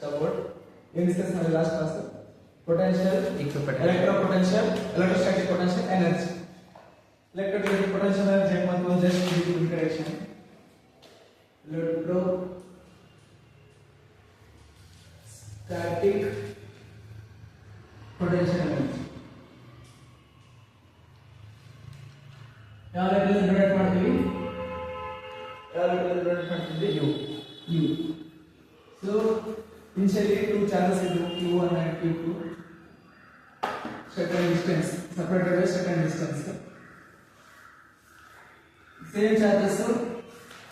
About in discuss my last class potential, equipotential, electropotential, electrostatic potential, energy. Electrostatic potential energy ಮತ್ತು just give introduction. Electrostatic potential energy. ಯಾವ level divide ಮಾಡ್ತೀವಿ? ಯಾವ level divide ಮಾಡ್ತೀವಿ? U. So initially two charges idu Q1 and Q2 certain distance separated by certain distance. Same charges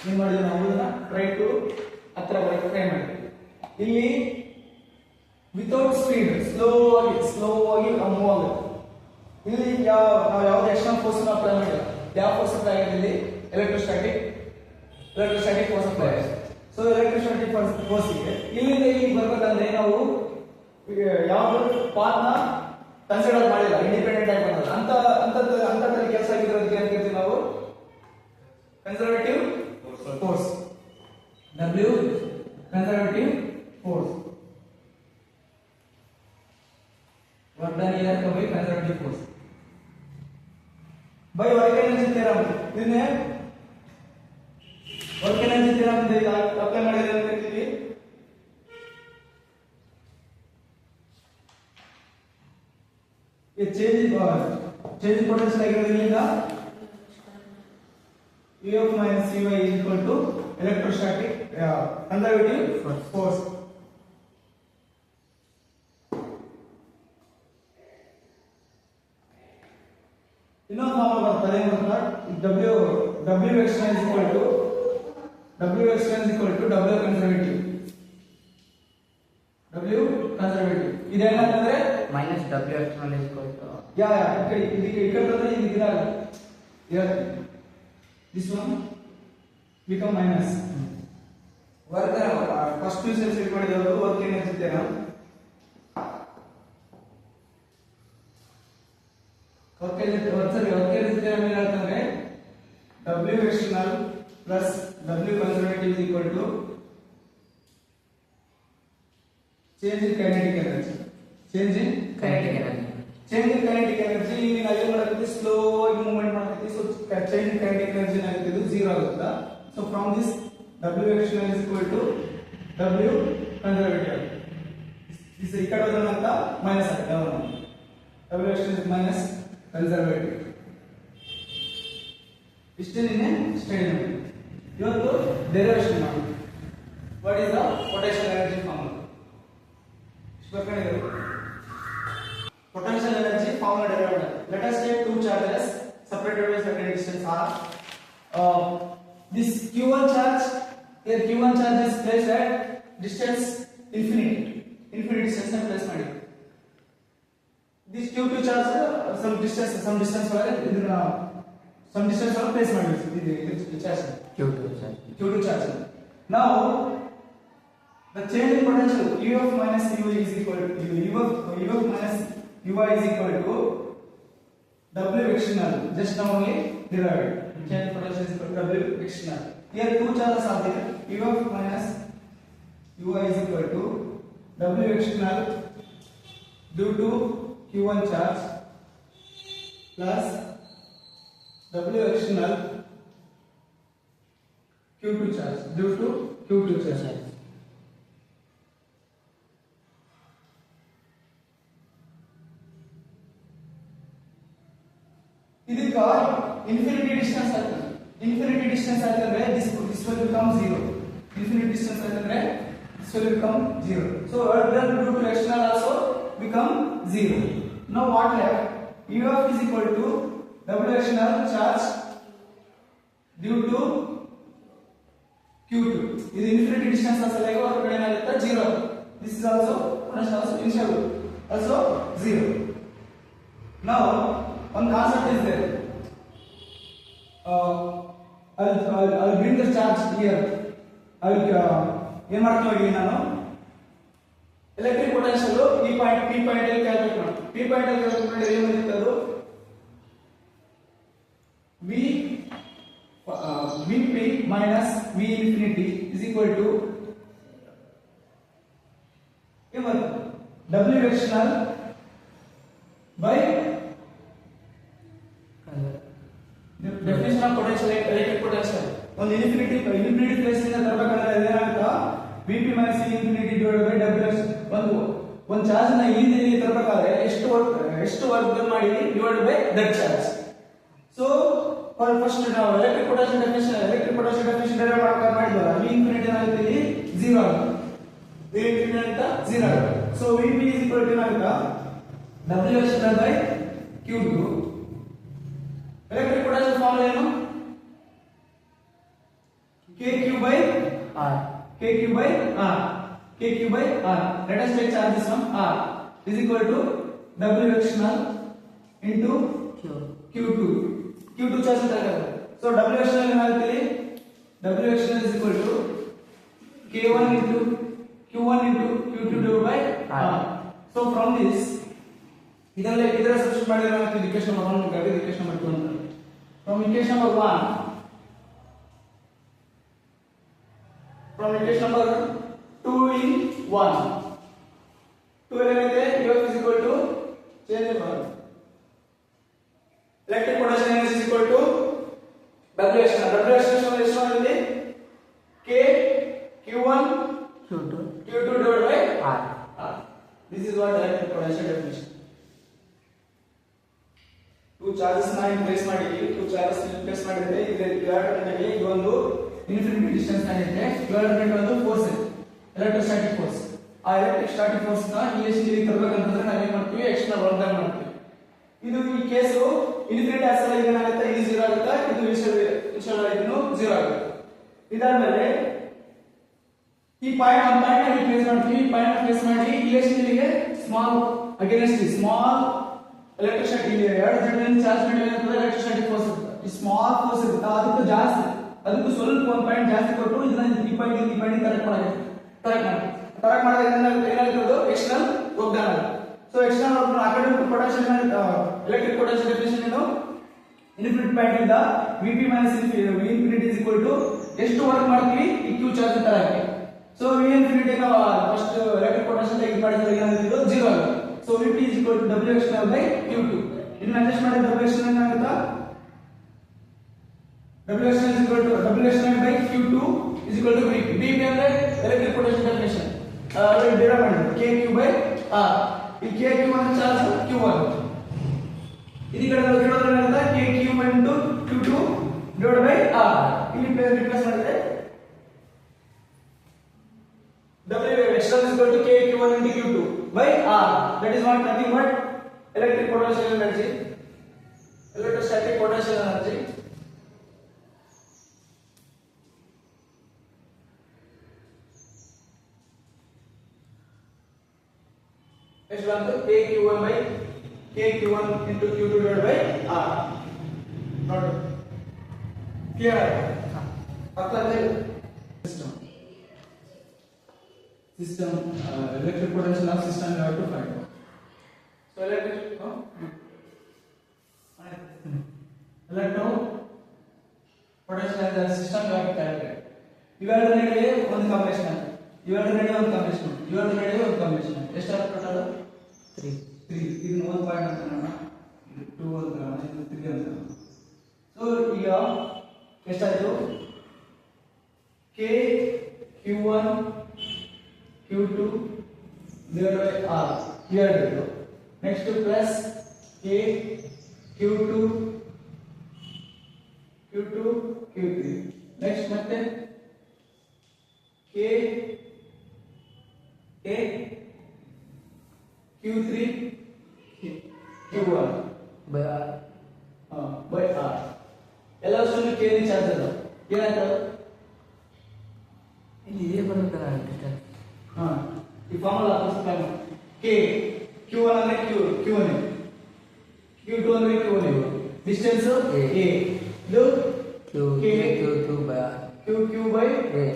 ಏನು ಮಾಡಿದ್ವಿ ನಾವು ಅದನ್ನ try to ಹತ್ರ ಬರಕ್ಕೆ ಟ್ರೈ ಮಾಡಿದ್ವಿ. ಇಲ್ಲಿ ವಿತೌಟ್ ಸ್ಪೀಡ್ ಸ್ಲೋ ಆಗಿ ಮೂವ್ ಆಗುತ್ತೆ. ಇಲ್ಲಿ ನಾವು ಯಾವ್ದು ಎಕ್ಸ್ಟರ್ನಲ್ ಫೋರ್ಸ್ ಅಪ್ಲೈ ಮಾಡಿಲ್ಲ. ಯಾವ ಫೋರ್ಸ್ ಅಪ್ಲೈ ಆಗಿದೆ ಇಲ್ಲಿ? ಎಲೆಕ್ಟ್ರೋಸ್ಟಾಟಿಕ್ ಫೋರ್ಸ್ ಅಪ್ಲೈ ಆಗಿದೆ. ಸೊ ಎಲೆಕ್ಟ್ರೋಸ್ಟಾಟಿಕ್ ಫೋರ್ಸ್ ಇದೆ. ಇಲ್ಲಿಂದ ಇಲ್ಲಿಗೆ ಬರ್ಬೇಕಂದ್ರೆ ನಾವು ಯಾವ್ದು ಪಾತ್ ನ ಕನ್ಸಿಡರ್ ಮಾಡಿಲ್ಲ, ಇಂಡಿಪೆಂಡೆಂಟ್ ಆಗಿ ಬಂದಲ್ಲ ಅಂತ ಕೆಲಸ ಆಗಿರೋದಕ್ಕೆ ಅಂತ ಹೇಳ್ತೀವಿ ನಾವು conservative force. W conservative force. work done here by conservative force by work energy theorem. ಇದನ್ನೇ work energy theorem ಅಂತ ಅಪ್ಲೈ ಮಾಡಿದ್ರೆ ಅಂತ ಹೇಳ್ತೀವಿ. ಈ change in potential ಆಗಿರೋದ್ರಿಂದ Ef minus Ey is equal to electrostatic conservative force. ಇನ್ನೊಂದು formula ಬರ್ತದೆ ಏನು ಗೊತ್ತಾ? W external is equal to W conservative. ಇದೇನಂತಂದ್ರೆ minus W external is equal to ಈ ಕಡೆ ಬಂದ್ರೆ this one become minus. Work first use set ಮಾಡಿದವರು work ಏನಿರುತ್ತೆ ನಾವು ವರ್ಕ್ ಏನಿರುತ್ತೆ ಏನಂತಂದ್ರೆ W external plus W conservative is equal to change in kinetic energy. Change in kinetic energy ಇಲ್ಲಿ ನಾವು ಏನು ಮಾಡಬೇಕು? ಸ್ಲೋ ಆಗಿ ಮೂವ್ಮೆಂಟ್ ಮಾಡ್ತೀವಿ. So change in kinetic energy ಏನಾಗುತ್ತೆ? ಇದು 0 ಆಗುತ್ತಾ? So from this W external is equal to W conservative. this ಈ ಕಡೆ ಹೋದಂತ ಮೈನಸ್ ಆಗುತ್ತೆ. W external is minus conservative. ಇಷ್ಟೇನೆ ಸ್ಟಡಿ ಮಾಡಿ. ಇವತ್ತು ಡೆರಿವೇಷನ್ ಮಾಡಿ. What is the potential energy formula? Potential energy formula derived. Let us take two charges separated by certain distance r. This Q1 charge, here Q1 charge is placed at distance infinite distance and place ಮಾಡಿ. This Q2 charge some distance ಒಳಗೆ place ಮಾಡಿ. ಇದು charge Q2 charge. Now the change in potential Ef minus Ey is equal to Ef minus Ey is equal to W external. Just now only derived. Change in potential is equal to W external. Here two charges are there. Ef minus Ey is equal to W external due to Q1 charge plus W external Q2 charge due to Q2 charge. ಇದಕ್ಕ infinity distance ಆಯ್ತಂದ್ರೆ this will become 0. Infinite distance ಆಯ್ತಂದ್ರೆ this will become 0. So work done due to external also become 0. Now what left? Ef is equal to W external charge due to Q2. ಇದು infinity distance ಅಸಲಾಗಿ ಹೊರಗಡೆ ಏನಾಗುತ್ತೆ? 0. This is also initial also 0. Now one concept is there. I'll bring the charge here. ಏನು ಮಾಡ್ತೀನಿ ಇಲ್ಲಿ ನಾನು electric potential P point ಅಲ್ಲಿ calculate ಮಾಡ್ತೀನಿ. P point ಅಲ್ಲಿ ಕ್ಯಾಲ್ಕುಲೇಟ್ ಮಾಡಿದ್ರೆ ಏನು ಬರುತ್ತೆ? ಅದು Vp minus V infinity is equal to ಏನು ಬರುತ್ತೆ W external by definition of potential electric potential ಒಂದು ಇನ್ಫಿನಿಟಿ ಪ್ಲೇಸ್ ಇಂದ ತರಬೇಕಾದ್ರೆ ಏನಾಗುತ್ತಾ Vp minus E infinity divided by W ಒಂದು ಚಾರ್ಜ್ ನ ಇಲ್ಲಿ ತರಬೇಕಾದ್ರೆ ಎಷ್ಟು ವರ್ಕ್ ಮಾಡಿ divided by that charge so first ನಾವು ಎಲೆಕ್ಟ್ರಿಕ್ ಪೊಟೆನ್ಷಿಯಲ್ ಡೆಫಿನಿಷನ್ ಡಿರೈವ್ ಮಾಡಿದ್ವಲ್ಲ V infinity ಏನಾಗುತ್ತೆ ಇಲ್ಲಿ 0 ಆಗುತ್ತೆ V infinity ಅಂತ 0 ಆಗುತ್ತೆ so Vp is equal to ಏನಾಗುತ್ತಾ W external by Q2 electric potential formula ಏನು KQ by R KQ by R KQ by R let us take charges from R is equal to W external into Q2 charge ತರಬೇಕು so W external ಏನಾಗುತ್ತೆ ಇಲ್ಲಿ W external is equal to K1 into Q1 into Q2 divided by R so from this ಇದರ substitute ಮಾಡಿದ್ರೆ ಏನಾಗುತ್ತೆ equation number 1 ಗಾಗಿ equation number 2 ಅಂತ from equation number 1 2 in 1 2 ಏನಿದೆ Uf is equal to change in one electric potential energy is equal to W external ಎಷ್ಟು ಆಗಿದೆ K Q1 Q2 divided by R this is what electric potential definition two charges na in place ಮಾಡಿದ್ವಿ two charges in place ಮಾಡಿದ್ರೆ ಇದು ಒಂದು infinity distance ಆಗಿದೆ divided ಒಂದು force ಇದೆ electrostatic force ಆ ಎಲೆಕ್ಟ್ರೋಸ್ಟಾಟಿಕ್ ಫೋರ್ಸ್ ನ ಇಲ್ಲಿ ತರಬೇಕಂತಂದ್ರೆ ನಾವು ಏನು ಮಾಡ್ತೀವಿ ಎಕ್ಸ್ಟ್ರಾ ವರ್ಕ್ ಮಾಡ್ತೀವಿ ಇದು ಈ ಕೇಸು ಇನ್ಫಿನಿಟಿ ಆಸಲ ಏನಾಗುತ್ತೆ ಇಲ್ಲಿ 0 ಆಗುತ್ತೆ ಇದು ಇನ್ಶಾಲ್ಲ ಇದನ್ನು 0 ಆಗುತ್ತೆ ಇದಾದ್ಮೇಲೆ ಈ ಪಾಯಿಂಟ್ ಒಂದು ಪಾಯಿಂಟ್ ಅಲ್ಲಿ ಪ್ಲೇಸ್ ಮಾಡ್ತೀವಿ ಈ ಪಾಯಿಂಟ್ ಪ್ಲೇಸ್ ಮಾಡಿ ಇಲ್ಲಿಗೆ ಸ್ಮಾಲ್ ಅಗೇನ್ಸ್ಟ್ ಸ್ಮಾಲ್ ಎಲೆಕ್ಟ್ರೋಸ್ಟಾಟಿಕ್ ಇಲ್ಲಿ ಎರಡು ಜೊತೆ ಚಾರ್ಜ್ ಮಾಡಿದ್ರೆ ಎಲೆಕ್ಟ್ರೋಸ್ಟಾಟಿಕ್ ಫೋರ್ಸ್ ಇರುತ್ತೆ ಈ ಸ್ಮಾಲ್ ಫೋರ್ಸ್ ಇರುತ್ತೆ ಅದಕ್ಕೆ ಜಾಸ್ತಿ ಅದಕ್ಕೆ ಸ್ವಲ್ಪ ಒಂದು ಪಾಯಿಂಟ್ ಜಾಸ್ತಿ ಕೊಟ್ಟು ಇದನ್ನ ಈ ಪಾಯಿಂಟ್ ಕರೆಕ್ಟ್ ಮಾಡಿದ್ರೆ ಏನಾಗುತ್ತೆ ಎಕ್ಸ್ಟರ್ನಲ್ ವರ್ಕ್ ಡನ್ ಆಗುತ್ತೆ so external work academic potential electric potential definition ಏನು ಇನ್ಫಿನಿಟ್ ಪಾಯಿಂಟ್ ಇಂದ Vp minus V infinity is equal to ಎಷ್ಟು ವರ್ಕ್ ಮಾಡ್ತೀವಿ ಈ Q ಚಾರ್ಜ್ ತರಕ್ಕೆ ಸೊ V infinity ನ ಫಸ್ಟ್ ಎಲೆಕ್ಟ್ರಿಕ್ ಪೊಟೆನ್ಷಿಯಲ್ ತೆಗೆದು ಮಾಡಿದ್ರೆ ಏನಾಗುತ್ತೆ 0 ಆಗುತ್ತೆ so Vp is equal to W external by Q2 ಇದನ್ನ ಅಡ್ಜಸ್ಟ್ ಮಾಡಿದ್ರೆ W external ಏನಾಗುತ್ತಾ W external by Q2 is equal to Vp. Vp ಅಂದ್ರೆ electric potential definition. ಡಿರೈವ್ ಮಾಡಿದ್ವಿ KQ by R. ಈ KQ ಅನ್ನು ಚಾರ್ಜ್ Q1. ಈ ಕಡೆ ನಾವು ಹೇಳೋದು ಏನಾಗುತ್ತೆ KQ into Q2 divided by R. ಇಲ್ಲಿ ರಿಪ್ಲೇಸ್ ಮಾಡಿದ್ರೆ W external is equal to KQ1 into Q2 by R. That is not nothing but electric potential energy. Electrostatic potential energy. Next one to KQ1 by KQ1 into Q2 divided by R. Not clear? After system electric potential of system you have to find out. So electric potential of the system you have to calculate. ಇವೆರಡು ನಡುವೆ ಒಂದು combination ಎಷ್ಟು total 3 ಇದನ್ನ 1 point ಅಂತ ನೋಡೋಣ ಇದು 2 ಅಂತ ನೋಡೋಣ ಇದು 3 ಅಂತ ನೋಡೋಣ ಸೊ ಈಗ ಎಷ್ಟಾಯ್ತು K Q1 Q2 divided by R ಇವೆರಡು next plus K Q2 Q3 next ಮತ್ತೆ K Q3 Q1 by R by R ಎಲ್ಲ ಸುಮ್ಮನೆ K ನಿ ಚಾರ್ಜ್ ಅದ ಏನಾಯ್ತು ಇಲ್ಲಿ ಇದೇ ಬರುತ್ತಲ್ಲ ಡಿಸ್ಟೆನ್ಸ್ ಈ ಫಾರ್ಮುಲಾ ಅಪ್ಲೈ ಮಾಡಿ K Q1 ಅಂದ್ರೆ Q1 Q2 ಅಂದ್ರೆ Q1 ಡಿಸ್ಟೆನ್ಸ್ A ಇದು Q2 by R QQ by A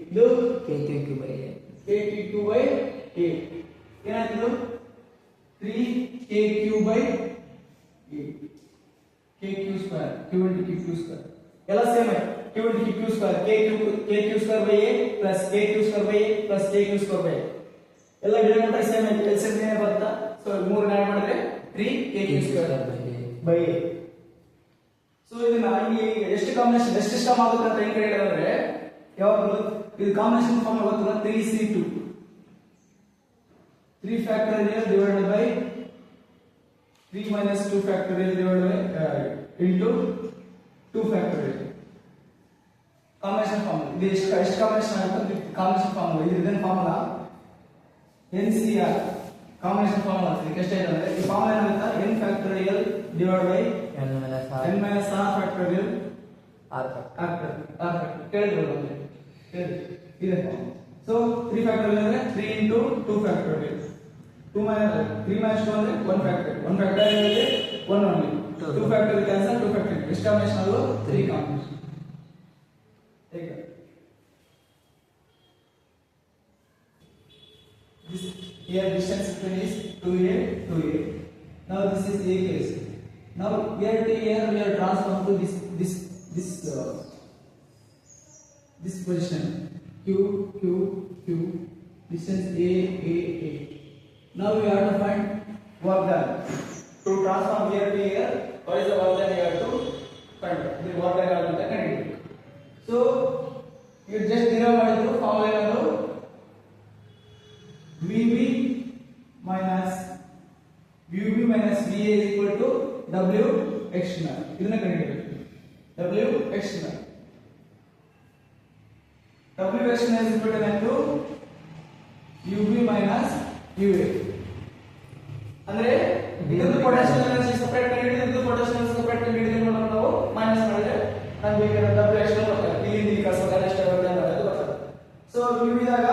ಇದು KQ by A KQ by A ಏನಾಯ್ತು 3KQ by A KQ square Q into QQ square ಎಲ್ಲ same ಆಯ್ತು Q into QQ square KQ square by A plus KQ square by A plus KQ square by A ಎಲ್ಲ denominator same ಐತಿ LCM ಏನೇ ಬರುತ್ತಾ so 3 add ಮಾಡಿದ್ರೆ 3kq² by a. So ಇದನ್ನ ಇಲ್ಲಿ ಎಷ್ಟು ಕಾಂಬಿನೇಷನ್ ಎಷ್ಟು ಸಿಸ್ಟಮ್ ಆಗುತ್ತೆ ಅಂತ ಹೆಂಗ್ ಹೇಳಿದ್ರೆ ಯಾವಾಗಲೂ ಇದು ಕಾಂಬಿನೇಷನ್ ಫಾರ್ಮ್ ಗೊತ್ತಲ್ಲ 3c2 3 factorial divided by 3 minus 2 factorial divided by into 2 factorial combination form ಇದು ಎಷ್ಟು ಕಾಂಬಿನೇಷನ್ ಆಗುತ್ತೆ ಕಾಂಬಿನೇಷನ್ ಫಾರ್ಮ್ ಇದು ಇದನ್ನ ಫಾರ್ಮುಲಾ NCR ಕಾಂಬಿನೇಷನ್ ಫಾರ್ಮುಲಾ ಇದಕ್ಕೆ ಎಷ್ಟೇ ಅಂದ್ರೆ ಈ ಫಾರ್ಮುಲಾ ಏನಾಗುತ್ತೆ n factorial divided by n minus r factorial r factorial ಕೇಳಿದ್ರು ಇದೆ ಸೊ 3 factorial ಅಂದ್ರೆ 3 into 2 factorial 2 minus 3 minus 2 ಅಂದ್ರೆ 1 factorial 1 factorial ಅಂದ್ರೆ 1 only 2 factorial cancel 2 factorial ಎಷ್ಟು ಕಾಂಬಿನೇಷನ್ ಅದು 3 ಕಾಂಬಿನೇಷನ್ ठीक है this here distance between is 2a 2a now this is a case now here to here we are transformed to this position q q q distance a now we have to find work done to transform here to here what is the work done we have to find the work done out of the candidate. So you just derive ಮಾಡಿದ್ರು formula ಏನದು VB minus VA is equal to W external ಇದನ್ನ ಕಂಡುಹಿಡಿಯಬೇಕು W external is equal to UB minus UA ಅಂದ್ರೆ ಇದನ್ನು potential energy separate ಕಂಡುಹಿಡಿದು ಇದು potential separate ಕಂಡುಹಿಡಿದು ನಾವು ಮೈನಸ್ ಮಾಡಿದ್ರೆ ನಮಗೆ W external ಬರ್ತದೆ ಇಲ್ಲಿ ಕಸದ ಎಷ್ಟು ಬರುತ್ತೆ ಅನ್ನೋದು ಬರ್ತದೆ ಸೊ UB ದಾಗ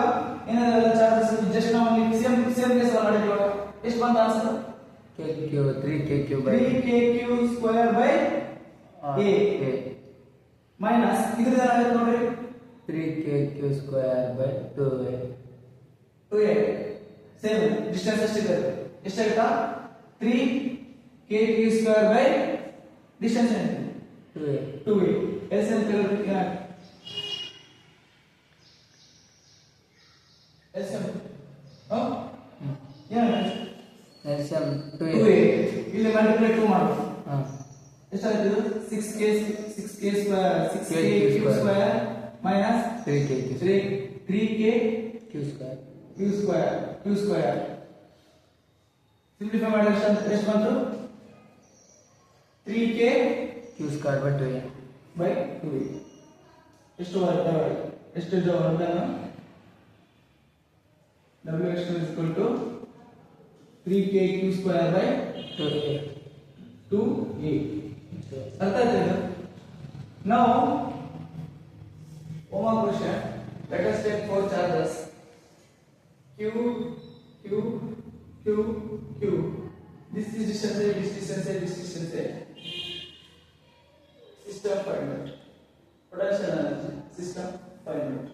ಏನಾದರೂ ಚಾರ್ಜಸ್ ಜಸ್ಟ್ ನಾವು ಸೇಮ್ ಕೇಸ್ ಮಾಡಿದ್ವಿ ಎಷ್ಟು ಬಂತ answer kq 3kq by 3kq² by a minus ಇದ್ರದ್ದು ಏನಾಗುತ್ತೆ ನೋಡ್ರಿ 3kq² by 2a 2a same distance ಎಷ್ಟಿದೆ ಎಷ್ಟಾಗುತ್ತಾ 3kq² by ಡಿಸ್ಟೆನ್ಸ್ ಏನು 2a ಎಲ್ಸಿಎಂ ತೆಗೆದುಕೊಳ್ಳಿ ಎಲ್ಸಿಎಂ LCM 2a ಇಲ್ಲಿ ಮಲ್ಟಿಪ್ಲೈ 2 ಮಾಡು ಎಷ್ಟಾಗುತ್ತೆ ಇದು 6k² minus 3kq² ಸಿಂಪ್ಲಿಫೈ ಮಾಡಿದ್ರೆ ಎಷ್ಟು ಬಂತು 3kq² by 2a by 2a ಎಷ್ಟು ಬರುತ್ತೆ ಎಷ್ಟು ಜವಾಬ್ದಾರಿ W external is equal to 3kq² by 2a ಅರ್ಥ ಆಯ್ತಾ now one more question let us take 4 charges q q q q this is distance a this distance a this distance a system find out potential energy system find out